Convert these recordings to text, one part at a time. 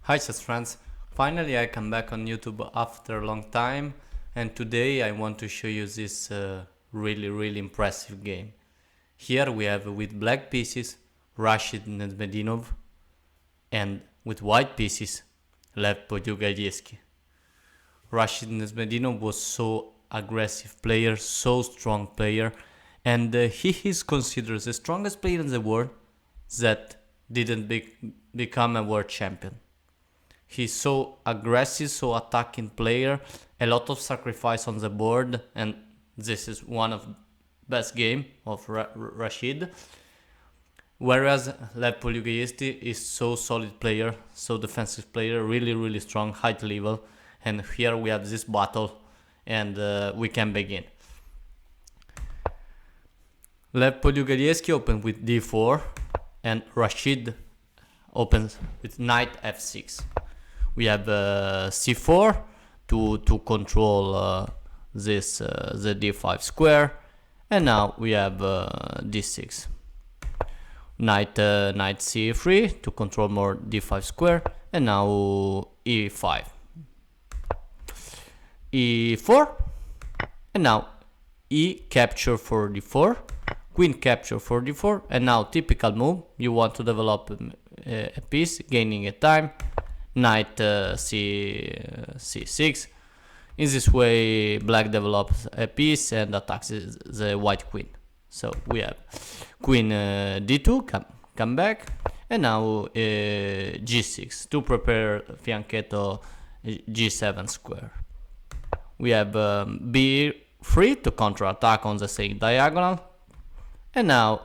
Hi chess friends, finally I come back on YouTube after a long time, and today I want to show you this really impressive game. Here we have with black pieces Rashid Nezhmetdinov, and with white pieces Polugaevsky. Rashid Nezhmetdinov was so aggressive player, so strong player, and he is considered the strongest player in the world that didn't become a world champion. He's so aggressive, so attacking player, a lot of sacrifice on the board, and this is one of best game of Rashid. Whereas Polugaevsky is so solid player, so defensive player, really strong, high level, and here we have this battle, and we can begin. Polugaevsky opened with d4, and Rashid opens with knight f6. We have c4 to control this the d5 square, and now we have d6. Knight c3 to control more d5 square, and now e5, e4, and now e capture for d4, queen capture for d4, and now typical move. You want to develop a piece, gaining a time. Knight c6. In this way, black develops a piece and attacks the white queen. So we have queen d2 come back, and now g6 to prepare fianchetto g7 square. We have b3 to counter-attack on the same diagonal, and now,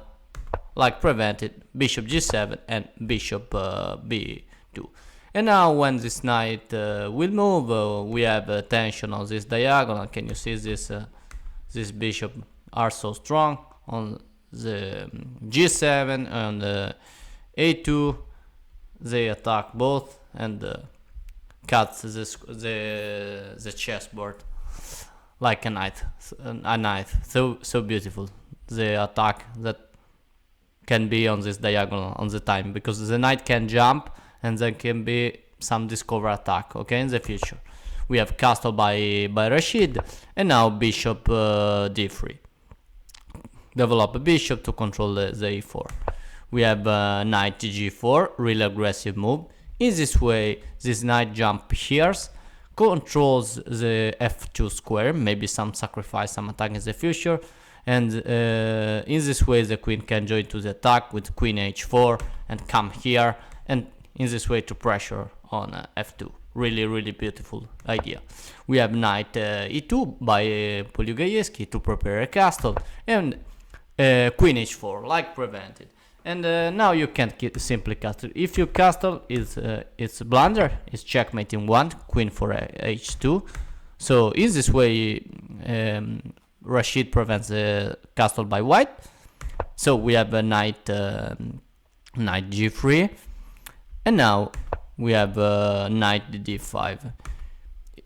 like prevented, bishop g7 and bishop b2. And now when this knight will move, we have tension on this diagonal. Can you see this? This bishop are so strong on the g7 and a2. They attack both and cut the chessboard like a knife. So beautiful. The attack that can be on this diagonal on the time, because the knight can jump, and there can be some discover attack, okay, in the future. We have castle by Rashid, and now bishop d3. Develop a bishop to control the e4. We have knight g4, really aggressive move. In this way, this knight jump here, controls the f2 square, maybe some sacrifice, some attack in the future. And in this way, the queen can join to the attack with queen h4 and come here, and in this way to pressure on f2. Really beautiful idea. We have knight e2 by Polugaevsky to prepare a castle, and queen h4 like prevented. And now you can simply castle. If you castle, it's blunder, it's checkmate in 1, queen for h2. So in this way, Rashid prevents the castle by white. So we have a knight g3. And now we have knight d5.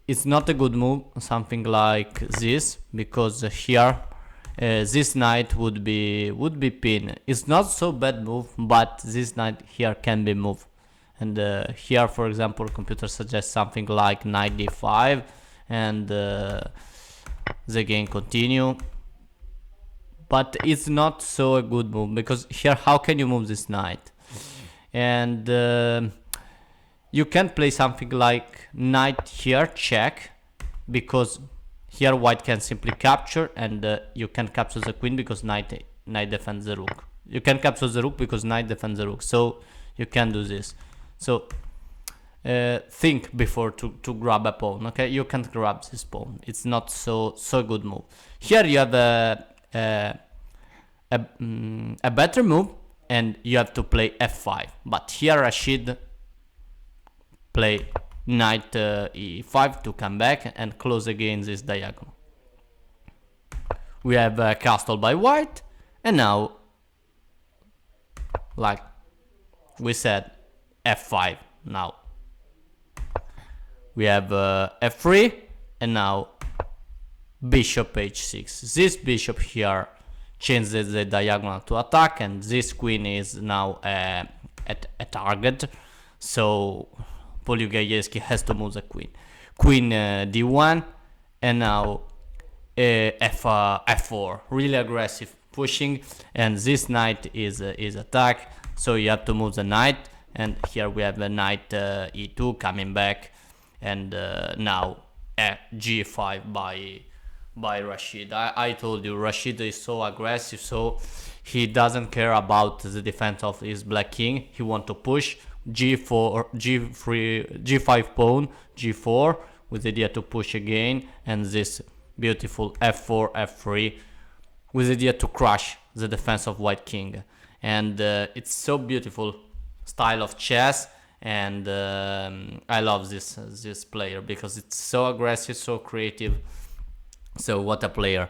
It's not a good move, something like this, because here this knight would be pinned. It's not so bad move, but this knight here can be moved. And here, for example, computer suggests something like knight d5, and the game continue. But it's not so a good move, because here how can you move this knight? And you can play something like knight here check, because here white can simply capture, and you can capture the queen because knight defends the rook. You can capture the rook because knight defends the rook, so you can do this. So think before to grab a pawn, okay? You can't grab this pawn, it's not so good move. Here you have a better move, and you have to play f5, but here Rashid play knight e5 to come back and close again this diagonal. We have a castle by white, and now, like we said, f5. Now we have f3, and now bishop h6. This bishop here changes the diagonal to attack, and this queen is now a target. So Polugaevsky has to move the queen. Queen d1, and now f4, really aggressive pushing, and this knight is attack, so you have to move the knight, and here we have a knight e2 coming back, and now g5 by Rashid. I told you, Rashid is so aggressive, so he doesn't care about the defense of his black king. He want to push g4, g3, g5 pawn, g4, with the idea to push again, and this beautiful f4, f3, with the idea to crush the defense of white king. And it's so beautiful style of chess, and I love this player because it's so aggressive, so creative. So what a player.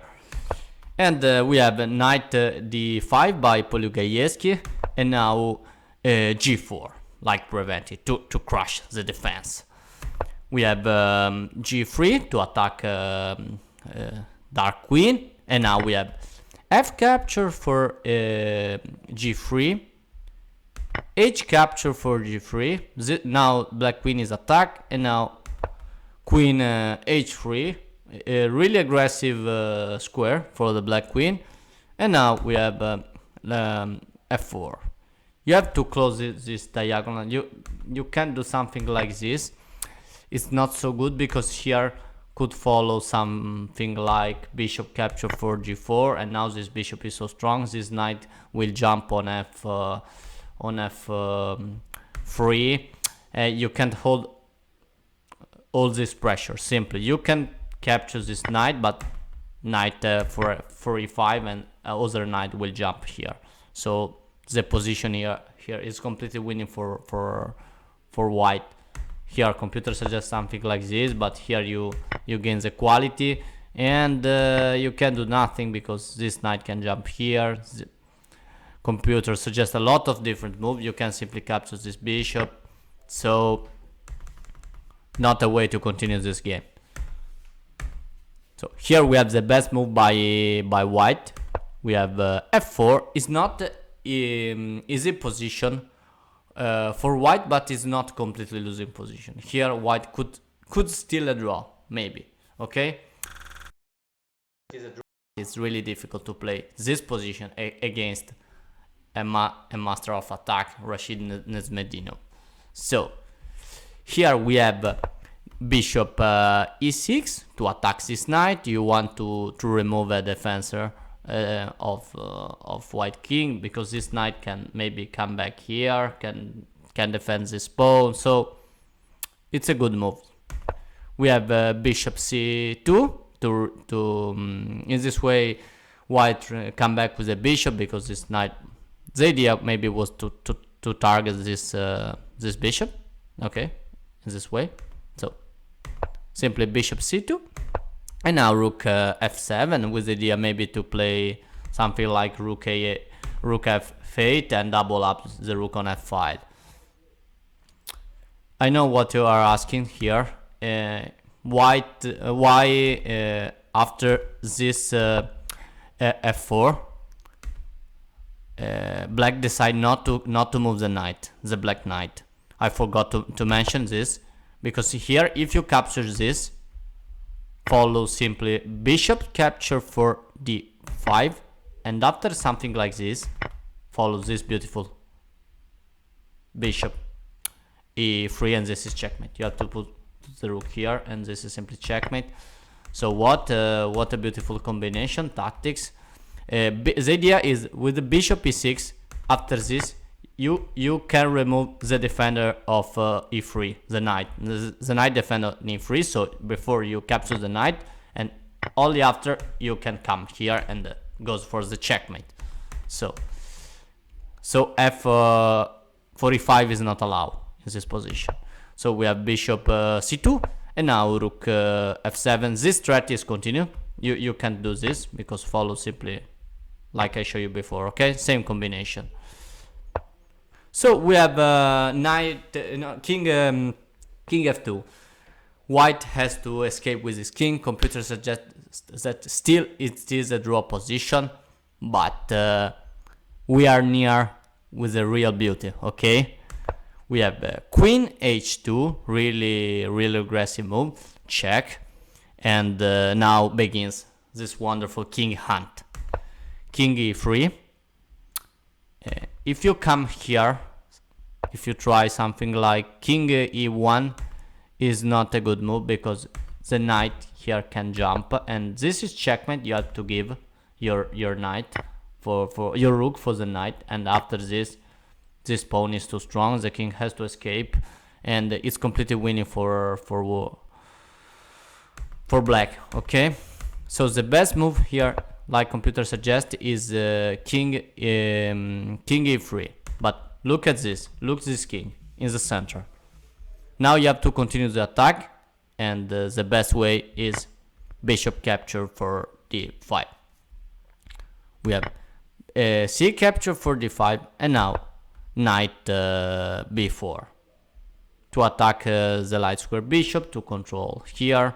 And we have knight d5 by Polugaevsky, and now g4, like prevent it, to crush the defense. We have g3 to attack dark queen, and now we have f capture for g3, h capture for g3. Now black queen is attacked, and now queen h3, a really aggressive square for the black queen, and now we have f4. You have to close this diagonal. You can do something like this. It's not so good because here could follow something like bishop capture for g4, and now this bishop is so strong, this knight will jump on f3. You can't hold all this pressure. Simply you can capture this knight, but knight for e5, and other knight will jump here. So the position here is completely winning for white. Here computer suggests something like this, but here you gain the quality, and you can do nothing because this knight can jump here. The computer suggests a lot of different moves. You can simply capture this bishop, so not a way to continue this game. So here we have the best move by white. We have f4. Is not easy position for white, but is not completely losing position. Here white could steal a draw, maybe. Okay, it's really difficult to play this position against a master of attack, Rashid Nezhmetdinov. So here we have bishop e6 to attack this knight. You want to remove a defensor of white king, because this knight can maybe come back here, can defend this pawn, so it's a good move. We have bishop c2 to in this way white come back with a bishop, because this knight, the idea maybe was to target this bishop, okay, in this way. So simply bishop c2. And now rook f7, with the idea maybe to play something like rook f8 and double up the rook on f5. I know what you are asking here. Why after this f4, black decide not to move the knight, the black knight. I forgot to mention this, because here if you capture this, follow simply bishop capture for d5, and after something like this, follow this beautiful bishop e3, and this is checkmate. You have to put the rook here, and this is simply checkmate. So what a beautiful combination tactics. The idea is with the bishop e6, after this you can remove the defender of e3, the knight defender in e3. So before you capture the knight, and only after you can come here and goes for the checkmate. So f45 is not allowed in this position. So we have bishop c2, and now rook f7. This strategy is continued. You can't do this because follow simply like I showed you before. Okay, same combination. So we have king f2. White has to escape with his king. Computer suggests that still it is a draw position, but we are near with the real beauty. Okay, We have Queen H2, really aggressive move, check, and now begins this wonderful king hunt. King E3. If you come here, if you try something like King E1 is not a good move because the knight here can jump, and this is checkmate. You have to give your knight for your rook for the knight, and after this pawn is too strong, the king has to escape, and it's completely winning for black. Okay, so the best move here, like computer suggests, is king E3. But look at this, look this king in the center. Now you have to continue the attack, and the best way is bishop capture for d5. We have c capture for d5, and now knight b4 to attack the light square bishop to control here.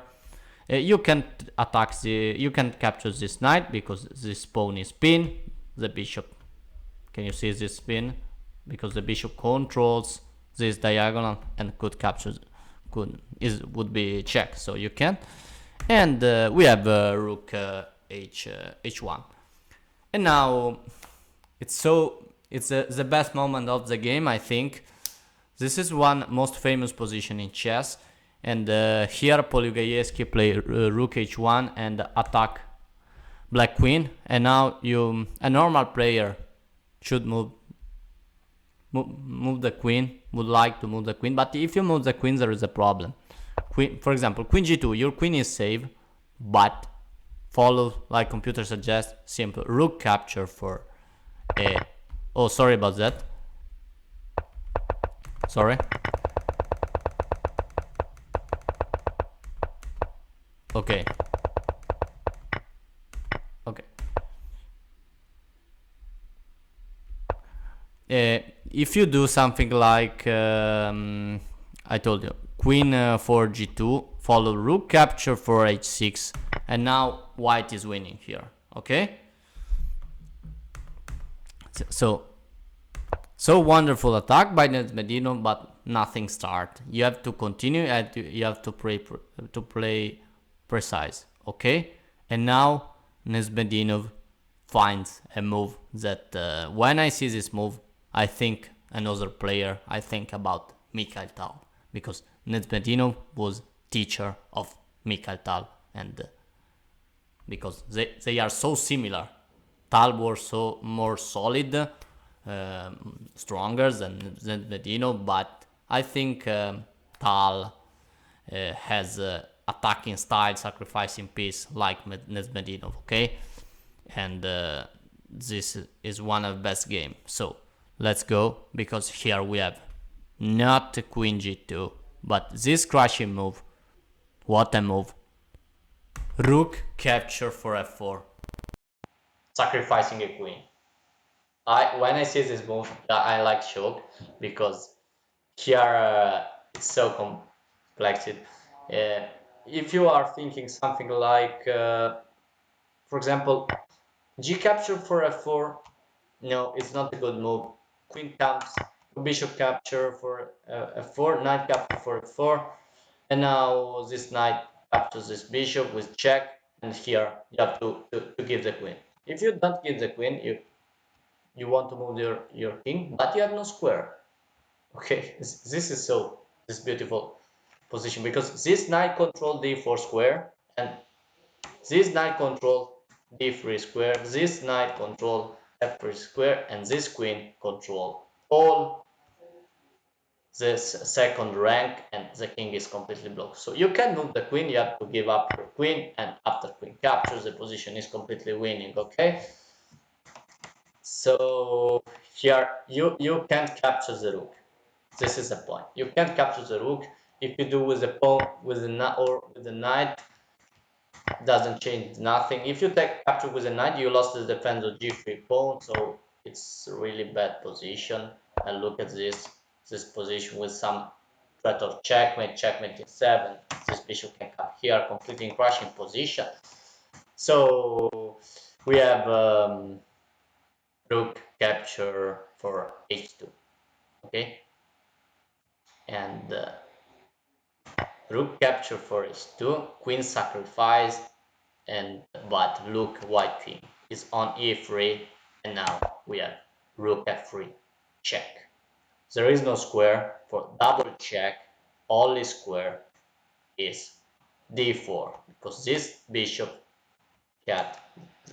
You can capture this knight because this pawn is pinned. The bishop, can you see this pin? Because the bishop controls this diagonal and could capture, would be check. So you can, and we have rook h1, and now it's the best moment of the game, I think. This is one most famous position in chess. And here Polugaevsky play rook h1 and attack black queen. And now a normal player should move the queen, would like to move the queen. But if you move the queen, there is a problem. For example, queen g2, your queen is safe, but follow, like computer suggests, simple rook capture for a. Oh, sorry about that. Sorry. Okay. Okay. If you do something like I told you, queen for g2, follow rook capture for h6, and now white is winning here. Okay. So wonderful attack by Nezhmetdinov, but nothing start. You have to continue, and you have to play precise. Okay, and now Nezhmetdinov finds a move that when I see this move, I think another player. I think about Mikhail Tal, because Nezhmetdinov was teacher of Mikhail Tal, and because they are so similar. Tal was so more solid, stronger than Nezhmetdinov, but I think Tal has attacking style, sacrificing piece like Nezhmetdinov. Okay, and this is one of the best game. So let's go, because here we have not queen g2, but this crushing move. What a move! Rook capture for f4, sacrificing a queen. When I see this move, I like shock, because here it's so complex. If you are thinking something like, for example, g capture for f4, no, it's not a good move. Queen comes, bishop capture for f4, knight capture for f4, and now this knight captures this bishop with check, and here you have to give the queen. If you don't give the queen, you want to move your king, but you have no square. Okay, this is this beautiful position, because this knight control d4 square, and this knight control d3 square, this knight control f3 square, and this queen control all this second rank, and the king is completely blocked. So you can move the queen, you have to give up your queen, and after queen captures, the position is completely winning. Okay, so here you can't capture the rook. This is the point. You can't capture the rook. If you do with the pawn, with the knight, doesn't change nothing. If you take capture with a knight, you lost the defense of g3 pawn, so it's a really bad position. And look at this position with some threat of checkmate in 7. This bishop can come here, completely crushing position. So we have rook capture for h2. Okay, and rook capture for h2, queen sacrifice, and but look, white king is on e3, and now we have rook f3 check. There is no square for double check, only square is d4 because this bishop got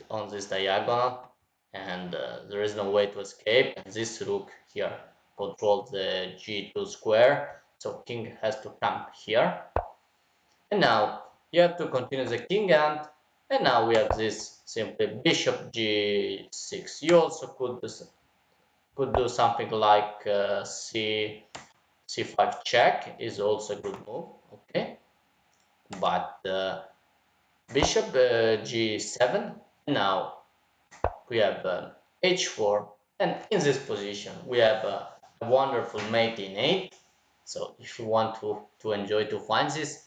on this diagonal, and there is no way to escape, and this rook here controls the g2 square, so king has to come here, and now you have to continue the king hunt, and now we have this simply bishop g6. You also could do something like c5 check is also a good move, okay, but bishop g7. Now we have h4, and in this position we have a wonderful mate in 8. So if you want to enjoy to find this,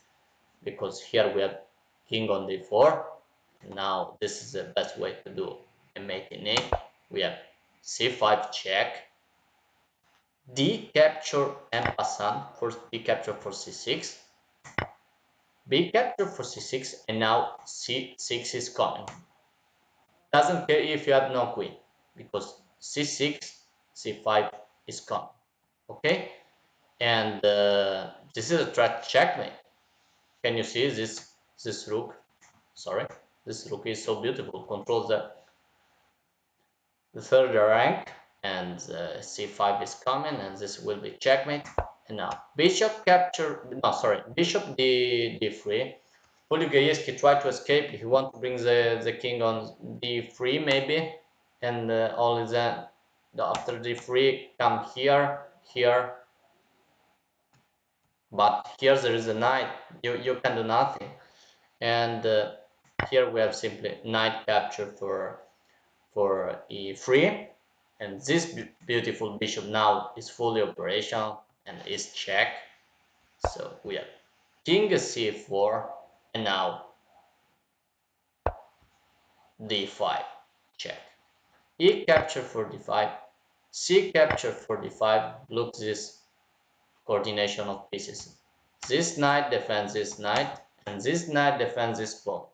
because here we have king on d4, now this is the best way to do a mate in 8. We have c5 check, d capture en passant for d capture for c6, b capture for c6, and now c6 is coming. Doesn't care if you have no queen, because c6, c5 is coming. Okay, and this is a threat checkmate. Can you see this rook? Sorry, this rook is so beautiful. Controls the third rank, and c5 is coming, and this will be checkmate. And now bishop capture. No, sorry, bishop d3. Polugaevsky tried to escape. If you want to bring the king on d3 maybe, and only then after d3 come here, but here there is a knight. You can do nothing, and here we have simply knight capture for e3, and this beautiful bishop now is fully operational and is check. So we have king c4, and now d5 check, e capture for d5, c capture for d5. Look this coordination of pieces. This knight defends this knight, and this knight defends this pawn.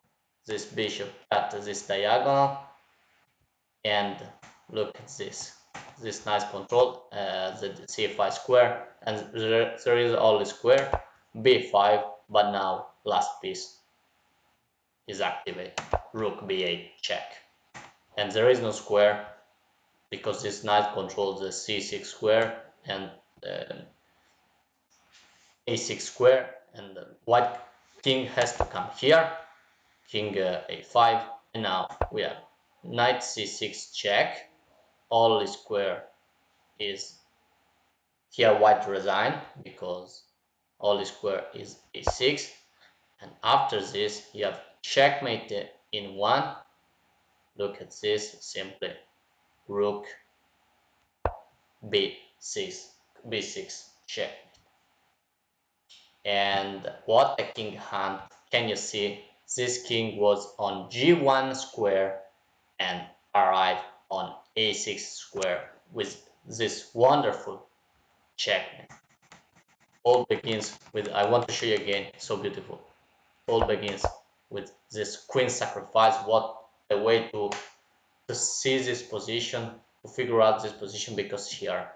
This bishop at this diagonal, and look at this nice control, the c5 square, and there is only square b5, but now last piece is activated, rook b8 check, and there is no square because this knight controls the c6 square and a6 square, and the white king has to come here, king a5, and now we have knight c6 check, only square is here, white resign because only square is a6, and after this you have checkmate in 1. Look at this, simply rook b6 check. And what a king hunt. Can you see? This king was on g1 square and arrived on a6 square with this wonderful checkmate. All begins with, I want to show you again, so beautiful. All begins with this queen sacrifice. What a way to see this position, to figure out this position, because here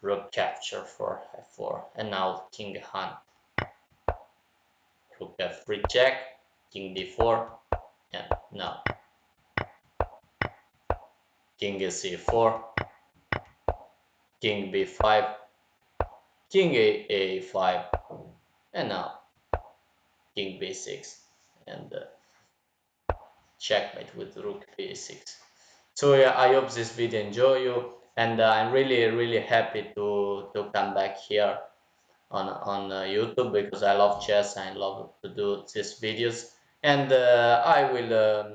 rook capture for f4, and now king hunt, rook f3 check, king d4, and now king c4, king b5, king a5, and now king b6, and checkmate with rook b6. So yeah, I hope this video enjoy you, and I'm really happy to come back here on YouTube, because I love chess and I love to do these videos, and I will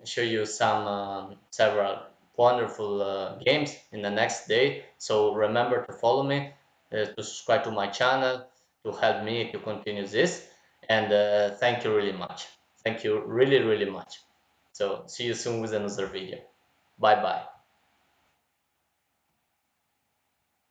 show you some several wonderful games in the next day. So remember to follow me, to subscribe to my channel, to help me to continue this, and thank you really much. Thank you really much. So see you soon with another video. Bye bye.